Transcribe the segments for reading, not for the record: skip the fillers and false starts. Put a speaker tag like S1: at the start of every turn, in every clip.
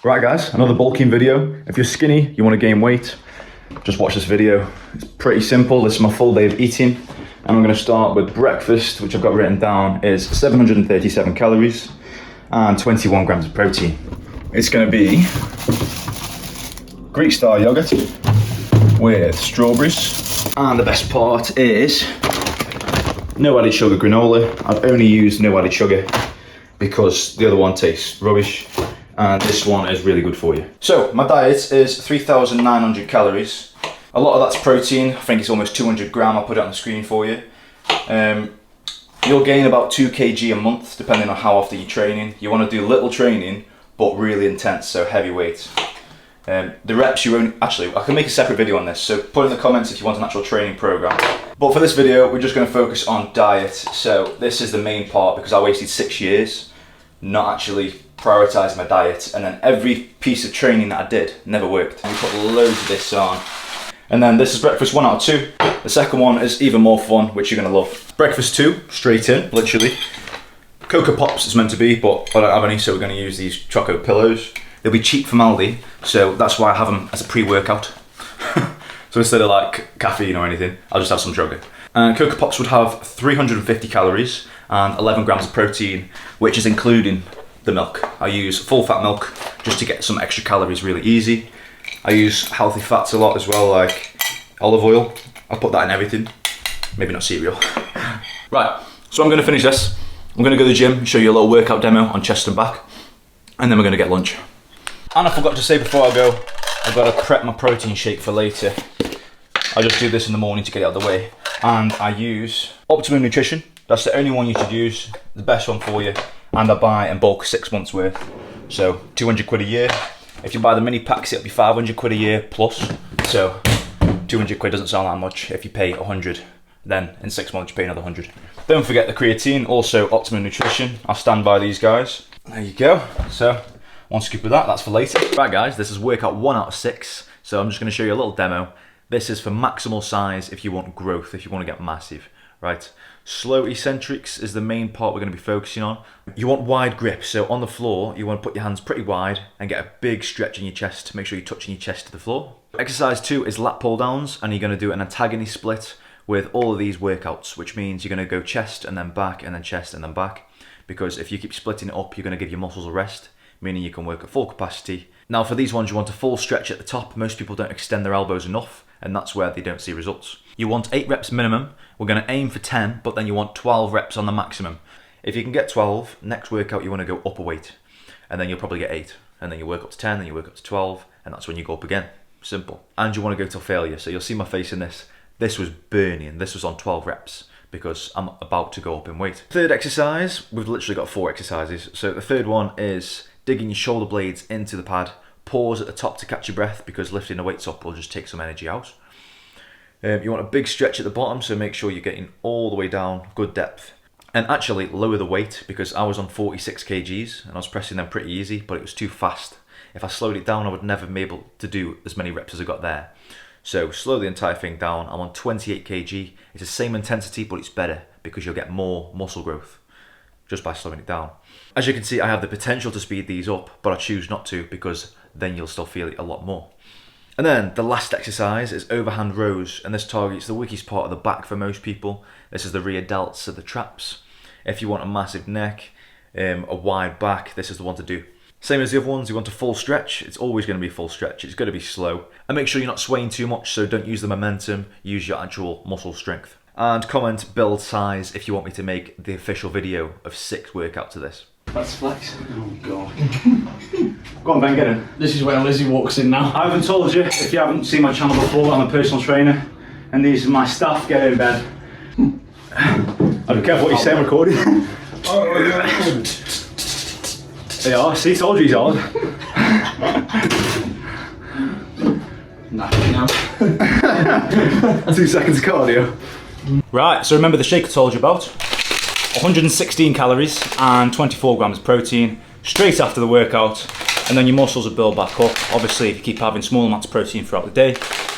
S1: Right guys, another bulking video. If you're skinny, you want to gain weight, just watch this video. It's pretty simple. This is my full day of eating. And I'm going to start with breakfast, which I've got written down is 737 calories and 21 grams of protein. It's going to be Greek style yogurt with strawberries. And the best part is no added sugar granola. I've only used no added sugar because the other one tastes rubbish. And this one is really good for you. So my diet is 3,900 calories. A lot of that's protein. I think it's almost 200 gram. I'll put it on the screen for you. You'll gain about 2 kg a month depending on how often you're training. You want to do little training but really intense, so heavy weight. The reps you only, actually I can make a separate video on this, so put in the comments if you want an actual training program. But for this video we're just going to focus on diet. So this is the main part because I wasted 6 years not actually prioritising my diet, and then every piece of training that I did never worked. We put loads of this on. And then this is breakfast 1 out of 2. The second one is even more fun, which you're going to love. Breakfast 2, straight in, literally. Cocoa Pops is meant to be, but I don't have any, so we're going to use these Choco Pillows. They'll be cheap from Aldi, so that's why I have them as a pre-workout. So instead of like caffeine or anything, I'll just have some sugar. And Cocoa Pops would have 350 calories and 11 grams of protein, which is including the milk. I use full fat milk just to get some extra calories really easy. I use healthy fats a lot as well, like olive oil. I'll put that in everything, maybe not cereal. Right, so I'm going to finish this. I'm going to go to the gym, show you a little workout demo on chest and back, and then we're going to get lunch. And I forgot to say before I go, I've got to prep my protein shake for later. I just do this in the morning to get it out of the way. And I use Optimum Nutrition. That's the only one you should use, the best one for you. And I buy in bulk 6 months worth. So 200 quid a year. If you buy the mini packs, it'll be 500 quid a year plus. So 200 quid doesn't sound that much. If you pay 100, then in 6 months you pay another 100. Don't forget the creatine, also Optimum Nutrition. I'll stand by these guys. There you go. So one scoop of that, that's for later. Right guys, this is workout 1 out of 6. So I'm just going to show you a little demo. This is for maximal size if you want growth, if you want to get massive, right? Slow eccentrics is the main part we're going to be focusing on. You want wide grip, so on the floor you want to put your hands pretty wide and get a big stretch in your chest to make sure you're touching your chest to the floor. Exercise 2 is lat pull downs, and you're going to do an antagonist split with all of these workouts, which means you're going to go chest and then back and then chest and then back, because if you keep splitting it up you're going to give your muscles a rest, meaning you can work at full capacity. Now for these ones you want a full stretch at the top. Most people don't extend their elbows enough, and that's where they don't see results. You want 8 reps minimum. We're going to aim for 10, but then you want 12 reps on the maximum. If you can get 12, next workout you want to go up a weight, and then you'll probably get 8, and then you work up to 10, then you work up to 12, and that's when you go up again. Simple. And you want to go till failure, so you'll see my face in this. This was burning, this was on 12 reps, because I'm about to go up in weight. Third exercise, we've literally got 4 exercises. So the third one is digging your shoulder blades into the pad. Pause at the top to catch your breath, because lifting the weights up will just take some energy out. You want a big stretch at the bottom, so make sure you're getting all the way down, good depth. And actually lower the weight, because I was on 46 kgs and I was pressing them pretty easy, but it was too fast. If I slowed it down I would never be able to do as many reps as I got there. So slow the entire thing down. I'm on 28 kg. It's the same intensity, but it's better because you'll get more muscle growth just by slowing it down. As you can see, I have the potential to speed these up, but I choose not to because then you'll still feel it a lot more. And then the last exercise is overhand rows, and this targets the weakest part of the back for most people. This is the rear delts, so the traps. If you want a massive neck, a wide back, this is the one to do. Same as the other ones, you want a full stretch. It's always going to be a full stretch. It's going to be slow. And make sure you're not swaying too much, so don't use the momentum. Use your actual muscle strength. And comment build size if you want me to make the official video of 6 workouts of this.
S2: That's flex.
S3: Oh god.
S1: Go on Ben, get in.
S3: This is where Lizzie walks in now.
S1: I haven't told you, if you haven't seen my channel before, I'm a personal trainer. And these are my staff. Get in, Ben. I'll be careful what you say, I'm recording. They are, see, told you he's hard.
S3: Nah, now.
S1: 2 seconds of cardio. Right, so remember the shake I told you about. 116 calories and 24 grams of protein straight after the workout, and then your muscles will build back up. Obviously, if you keep having small amounts of protein throughout the day,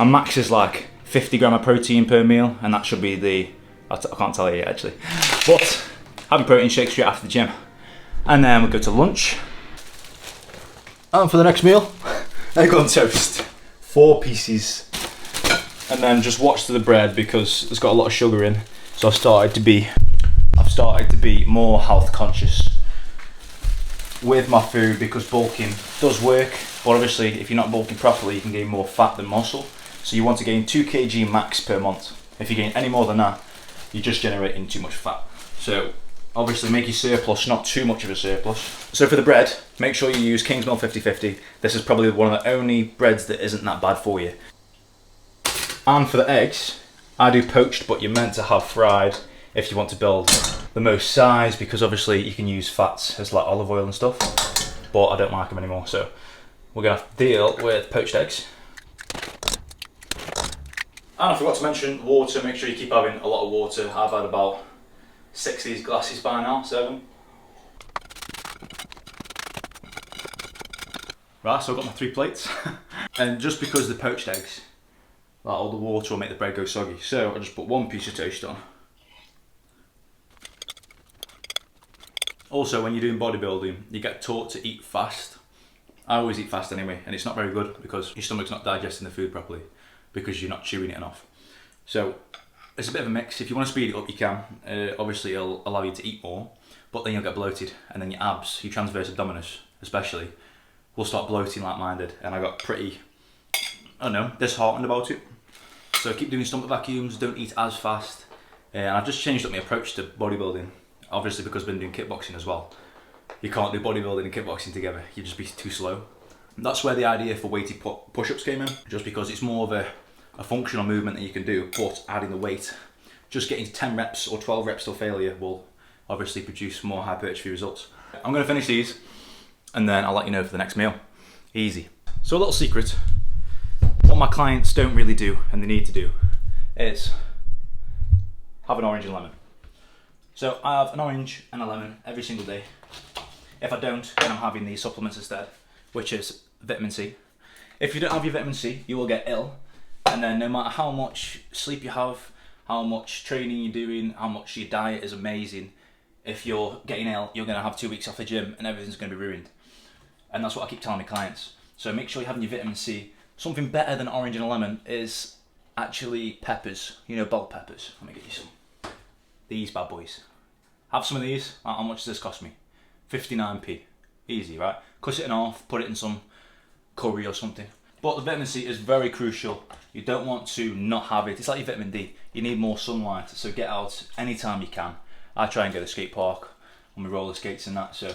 S1: and max is like 50 gram of protein per meal, and that should be the, I can't tell you yet actually, but have your protein shake straight after the gym. And then we'll go to lunch. And for the next meal, egg on toast. 4 pieces. And then just watch the bread because it's got a lot of sugar in. So I've started to be more health conscious with my food because bulking does work. But obviously if you're not bulking properly, you can gain more fat than muscle. So you want to gain 2 kg max per month. If you gain any more than that, you're just generating too much fat. So obviously make your surplus not too much of a surplus. So for the bread, make sure you use Kingsmill 50/50. This is probably one of the only breads that isn't that bad for you. And for the eggs, I do poached, but you're meant to have fried if you want to build the most size, because obviously you can use fats as like olive oil and stuff, but I don't like them anymore. So we're gonna have to deal with poached eggs. And I forgot to mention water. Make sure you keep having a lot of water. I've had about 6 of these glasses by now, 7. Right, so I've got my 3 plates. And just because the poached eggs, like all the water will make the bread go soggy. So I just put 1 piece of toast on. Also, when you're doing bodybuilding, you get taught to eat fast. I always eat fast anyway, and it's not very good because your stomach's not digesting the food properly because you're not chewing it enough. So it's a bit of a mix. If you want to speed it up, you can. Obviously, it'll allow you to eat more, but then you'll get bloated, and then your abs, your transverse abdominis especially, will start bloating like mine did, and I got pretty, I don't know, disheartened about it. So keep doing stomach vacuums, don't eat as fast, and I've just changed up my approach to bodybuilding, obviously because I've been doing kickboxing as well. You can't do bodybuilding and kickboxing together, you'd just be too slow. And that's where the idea for weighted push-ups came in, just because it's more of a functional movement that you can do, but adding the weight, just getting 10 reps or 12 reps till failure will obviously produce more hypertrophy results. I'm going to finish these and then I'll let you know for the next meal. Easy. So a little secret, what my clients don't really do and they need to do is have an orange and lemon. So I have an orange and a lemon every single day. If I don't, then I'm having these supplements instead, which is vitamin C. If you don't have your vitamin C, you will get ill. And then no matter how much sleep you have, how much training you're doing, how much your diet is amazing, if you're getting ill, you're going to have 2 weeks off the gym and everything's going to be ruined. And that's what I keep telling my clients. So make sure you're having your vitamin C. Something better than orange and a lemon is actually peppers. You know, bell peppers. Let me get you some. These bad boys. Have some of these. How much does this cost me? 59p. Easy, right? Cut it in half, put it in some curry or something. But the vitamin C is very crucial. You don't want to not have it. It's like your vitamin D. You need more sunlight, so get out anytime you can. I try and go to the skate park on my roller skates and that. So,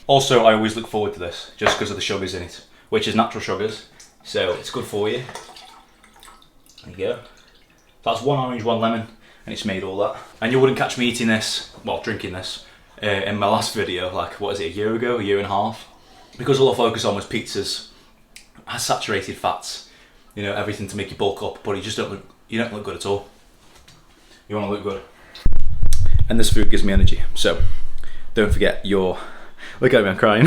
S1: also I always look forward to this just because of the sugars in it, which is natural sugars. So it's good for you. There you go. That's 1 orange, 1 lemon, and it's made all that. And you wouldn't catch me eating this, well, drinking this, in my last video, like, what is it, a year ago, a year and a half? Because all I focused on was pizzas, saturated fats, you know, everything to make you bulk up, but you don't look good at all. You want to look good. And this food gives me energy, so don't forget your, look at me, I'm crying.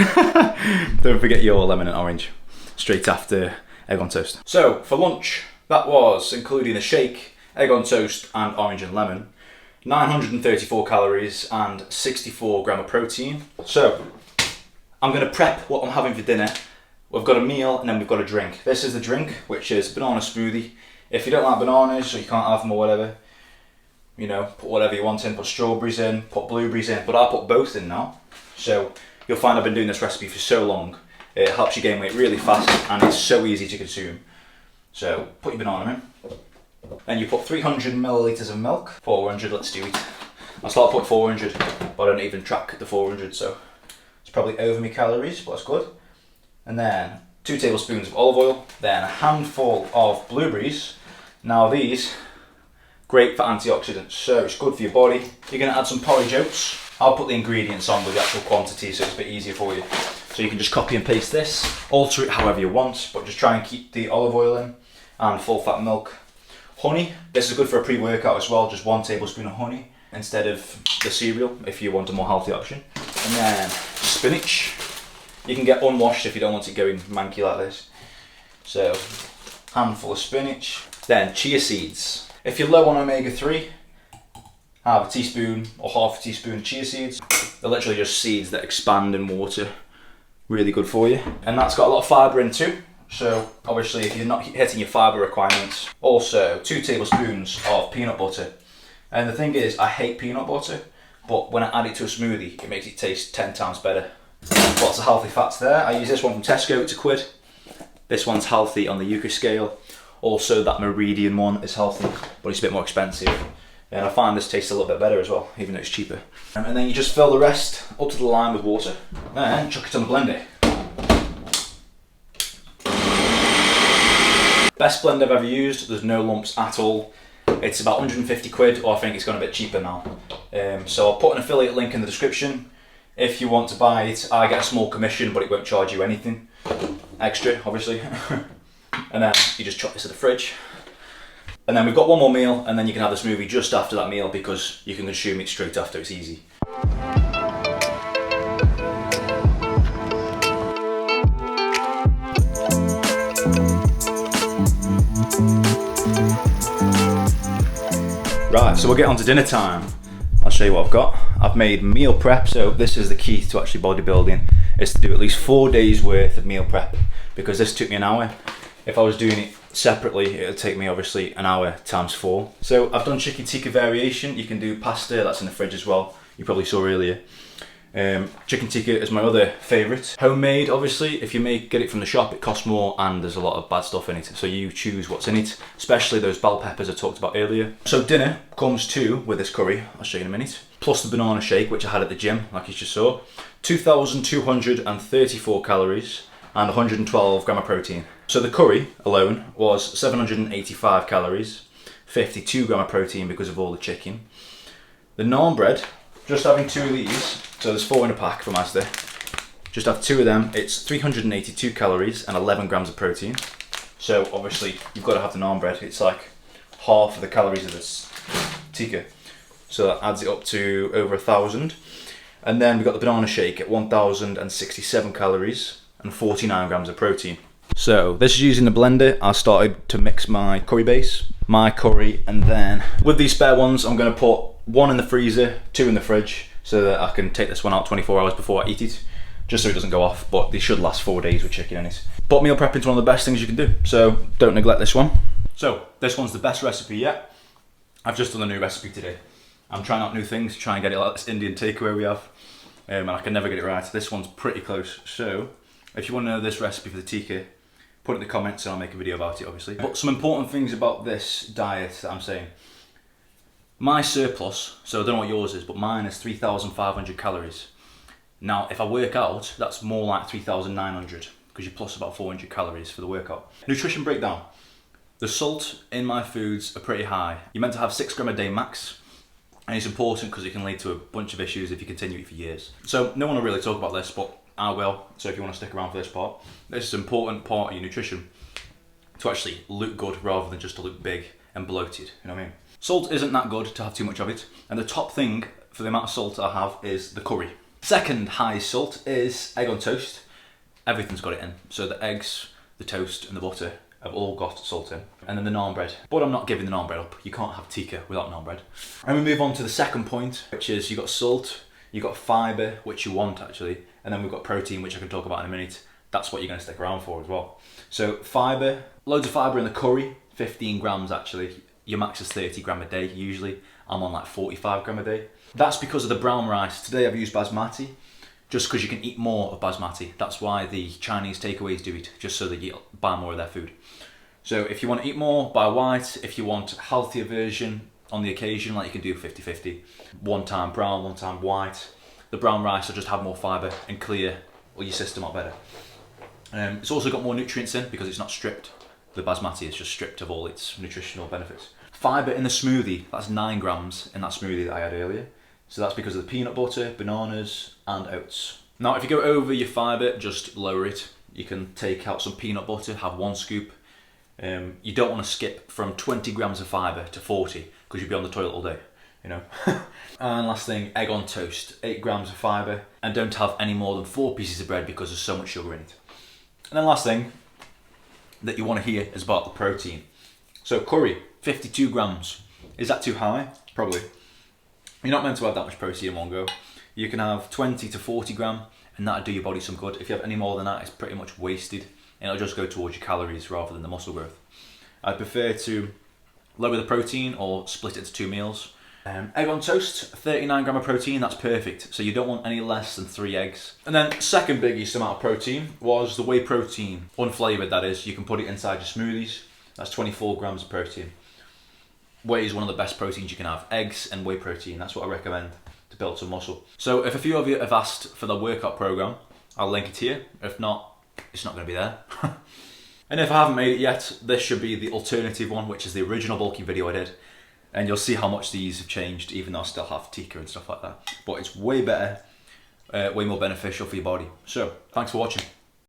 S1: Don't forget your lemon and orange, straight after egg on toast. So for lunch, that was, including a shake, egg on toast and orange and lemon, 934 calories and 64 gram of protein. So I'm going to prep what I'm having for dinner. We've got a meal and then we've got a drink. This is the drink, which is banana smoothie. If you don't like bananas or you can't have them or whatever, you know, put whatever you want in, put strawberries in, put blueberries in, but I put both in now. So you'll find I've been doing this recipe for so long, it helps you gain weight really fast and it's so easy to consume. So put your banana in. Then you put 300 millilitres of milk, 400, let's do it. I start putting 400, but I don't even track the 400, so it's probably over my calories, but that's good. And then 2 tablespoons of olive oil, then a handful of blueberries. Now these, great for antioxidants, so it's good for your body. You're going to add some porridge oats. I'll put the ingredients on with the actual quantity so it's a bit easier for you. So you can just copy and paste this, alter it however you want, but just try and keep the olive oil in, and full fat milk. Honey, this is good for a pre-workout as well, just 1 tablespoon of honey instead of the cereal if you want a more healthy option. And then spinach. You can get unwashed if you don't want it going manky like this. So, handful of spinach. Then chia seeds. If you're low on omega-3, have a teaspoon or half a teaspoon of chia seeds. They're literally just seeds that expand in water really good for you. And that's got a lot of fibre in too. So obviously if you're not hitting your fibre requirements. Also 2 tablespoons of peanut butter. And the thing is, I hate peanut butter, but when I add it to a smoothie, it makes it taste 10 times better. Lots of healthy fats there. I use this one from Tesco, it's £1. This one's healthy on the Yuka scale. Also that Meridian one is healthy, but it's a bit more expensive. And I find this tastes a little bit better as well, even though it's cheaper. And then you just fill the rest up to the line with water, and chuck it on the blender. Best blender I've ever used, there's no lumps at all. It's about 150 quid, or I think it's gone a bit cheaper now. So I'll put an affiliate link in the description. If you want to buy it, I get a small commission, but it won't charge you anything extra, obviously. And then you just chuck this in the fridge. And then we've got one more meal, and then you can have the smoothie just after that meal because you can consume it straight after, it's easy. Right, so we'll get on to dinner time. I'll show you what I've got. I've made meal prep, so this is the key to actually bodybuilding, is to do at least 4 days worth of meal prep, because this took me an hour. If I was doing it separately, it would take me obviously an hour times 4. So I've done chicken tikka variation. You can do pasta, that's in the fridge as well. You probably saw earlier. Chicken tikka is my other favourite. Homemade, obviously, if you get it from the shop, it costs more and there's a lot of bad stuff in it. So you choose what's in it, especially those bell peppers I talked about earlier. So dinner comes too with this curry, I'll show you in a minute. Plus the banana shake, which I had at the gym, like you just saw. 2,234 calories and 112 gram of protein. So the curry alone was 785 calories, 52 gram of protein because of all the chicken. The naan bread, just having 2 of these, so there's 4 in a pack from Asda. Just have 2 of them, it's 382 calories and 11 grams of protein. So obviously you've got to have the naan bread, it's like half of the calories of this tikka. So that adds it up to over 1,000. And then we've got the banana shake at 1,067 calories and 49 grams of protein. So this is using the blender. I started to mix my curry base, my curry, and then with these spare ones, I'm going to put 1 in the freezer, 2 in the fridge, so that I can take this one out 24 hours before I eat it, just so it doesn't go off, but they should last 4 days with chicken in it. But meal prepping is one of the best things you can do, so don't neglect this one. So this one's the best recipe yet. I've just done a new recipe today. I'm trying out new things, try and get it like this Indian takeaway we have, and I can never get it right. This one's pretty close, so if you want to know this recipe for the tikka, put it in the comments and I'll make a video about it, obviously. But some important things about this diet that I'm saying. My surplus, so I don't know what yours is, but mine is 3,500 calories. Now, if I work out, that's more like 3,900 because you plus about 400 calories for the workout. Nutrition breakdown. The salt in my foods are pretty high. You're meant to have 6 gram a day max, and it's important because it can lead to a bunch of issues if you continue it for years. So no one will really talk about this, but I will, so if you want to stick around for this part. This is an important part of your nutrition to actually look good rather than just to look big and bloated, you know what I mean? Salt isn't that good to have too much of it, and the top thing for the amount of salt I have is the curry. Second highest salt is egg on toast. Everything's got it in, so the eggs, the toast and the butter have all got salt in. And then the naan bread, but I'm not giving the naan bread up. You can't have tikka without naan bread. And we move on to the second point, which is you got salt, you got fibre, which you want actually, and then we've got protein, which I can talk about in a minute. That's what you're going to stick around for as well. So fibre, loads of fibre in the curry, 15 grams actually. Your max is 30 gram a day usually. I'm on like 45 gram a day. That's because of the brown rice. Today I've used basmati, just because you can eat more of basmati. That's why the Chinese takeaways do it, just so that you buy more of their food. So if you want to eat more, buy white. If you want a healthier version on the occasion, like you can do 50-50. One time brown, one time white. The brown rice will just have more fibre and clear your system out better. It's also got more nutrients in because it's not stripped. The basmati is just stripped of all its nutritional benefits. Fibre in the smoothie, that's 9 grams in that smoothie that I had earlier. So that's because of the peanut butter, bananas and oats. Now if you go over your fibre, just lower it. You can take out some peanut butter, have 1 scoop. You don't want to skip from 20 grams of fibre to 40 because you'll be on the toilet all day, you know. And last thing, egg on toast, 8 grams of fibre, and don't have any more than 4 pieces of bread because there's so much sugar in it. And then last thing that you want to hear is about the protein. So curry, 52 grams. Is that too high? Probably. You're not meant to have that much protein in one go. You can have 20 to 40 gram, and that'll do your body some good. If you have any more than that, it's pretty much wasted, and it'll just go towards your calories rather than the muscle growth. I prefer to lower the protein or split it into 2 meals. Egg on toast, 39 gram of protein, that's perfect. So you don't want any less than 3 eggs. And then second biggest amount of protein was the whey protein, unflavoured that is. You can put it inside your smoothies. That's 24 grams of protein. Whey is one of the best proteins you can have. Eggs and whey protein, that's what I recommend to build some muscle. So if a few of you have asked for the workout program, I'll link it here. If not, it's not going to be there. And if I haven't made it yet, this should be the alternative one, which is the original bulking video I did. And you'll see how much these have changed, even though I still have Tika and stuff like that. But it's way better, way more beneficial for your body. So, thanks for watching.